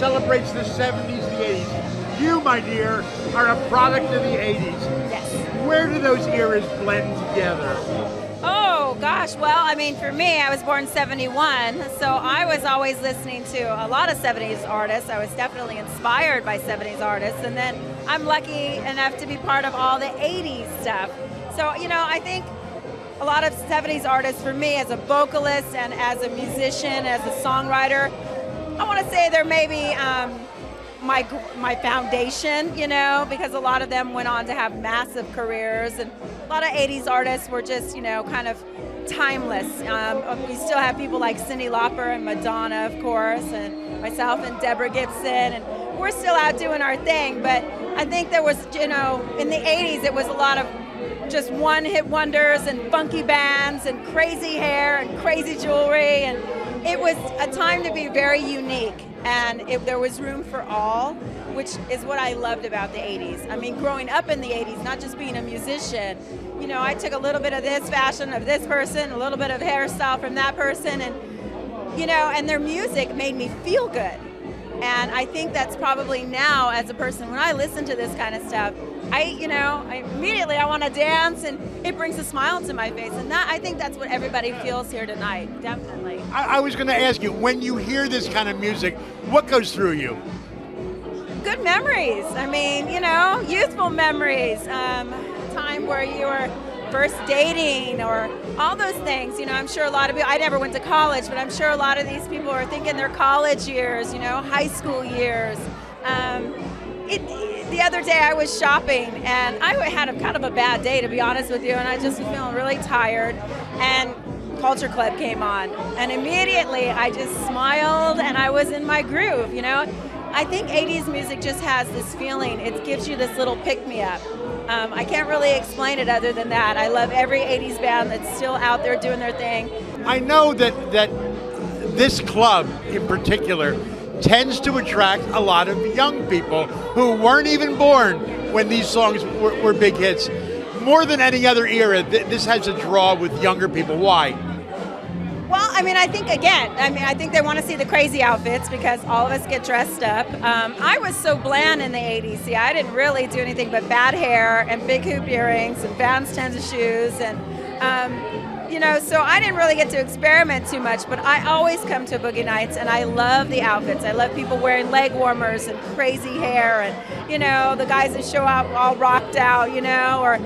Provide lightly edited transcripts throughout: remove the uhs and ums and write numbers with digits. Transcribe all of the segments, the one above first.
celebrates the 70s, the 80s. You, my dear, are a product of the 80s. Yes. Where do those eras blend together? Oh, gosh. Well, I mean, for me, I was born 71, so I was always listening to a lot of 70s artists. I was definitely inspired by 70s artists, and then I'm lucky enough to be part of all the 80s stuff. So, you know, I think a lot of 70s artists, for me, as a vocalist and as a musician, as a songwriter, I want to say they're maybe my foundation, you know, because a lot of them went on to have massive careers, and a lot of 80s artists were just, you know, kind of timeless. We still have people like Cyndi Lauper and Madonna, of course, and myself and Deborah Gibson, and we're still out doing our thing. But I think there was, you know, in the 80s, it was a lot of just one-hit wonders and funky bands and crazy hair and crazy jewelry, and it was a time to be very unique, and there was room for all, which is what I loved about the 80s. I mean, growing up in the 80s, not just being a musician, you know, I took a little bit of this fashion of this person, a little bit of hairstyle from that person, and, you know, and their music made me feel good. And I think that's probably now, as a person, when I listen to this kind of stuff, I immediately want to dance, and it brings a smile to my face. And that, I think that's what everybody feels here tonight, definitely. I was going to ask you, when you hear this kind of music, what goes through you? Good memories. I mean, you know, youthful memories. Time where you were first dating, or all those things. You know, I'm sure a lot of people, I never went to college, but I'm sure a lot of these people are thinking their college years, you know, high school years. The other day I was shopping, and I had kind of a bad day, to be honest with you, and I just was feeling really tired, and Culture Club came on, and immediately I just smiled, and I was in my groove, you know. I think 80s music just has this feeling. It gives you this little pick-me-up. I can't really explain it other than that. I love every 80s band that's still out there doing their thing. I know that this club in particular tends to attract a lot of young people who weren't even born when these songs were big hits. More than any other era, this has a draw with younger people. Why? Well, I mean, I think, again, I think they want to see the crazy outfits because all of us get dressed up. I was so bland in the 80s. See, I didn't really do anything but bad hair and big hoop earrings and Vans tons of shoes. And, you know, so I didn't really get to experiment too much, but I always come to Boogie Nights, and I love the outfits. I love people wearing leg warmers and crazy hair, and, you know, the guys that show up all rocked out, you know, or...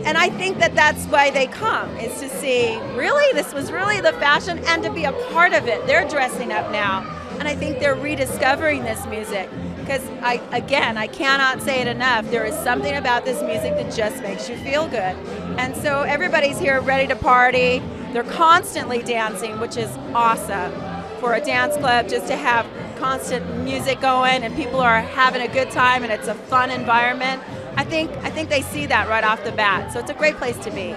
and I think that that's why they come, is to see, really, this was really the fashion, and to be a part of it. They're dressing up now, and I think they're rediscovering this music. Because, I cannot say it enough, there is something about this music that just makes you feel good. And so everybody's here ready to party. They're constantly dancing, which is awesome for a dance club, just to have constant music going, and people are having a good time, and it's a fun environment. I think they see that right off the bat, so it's a great place to be.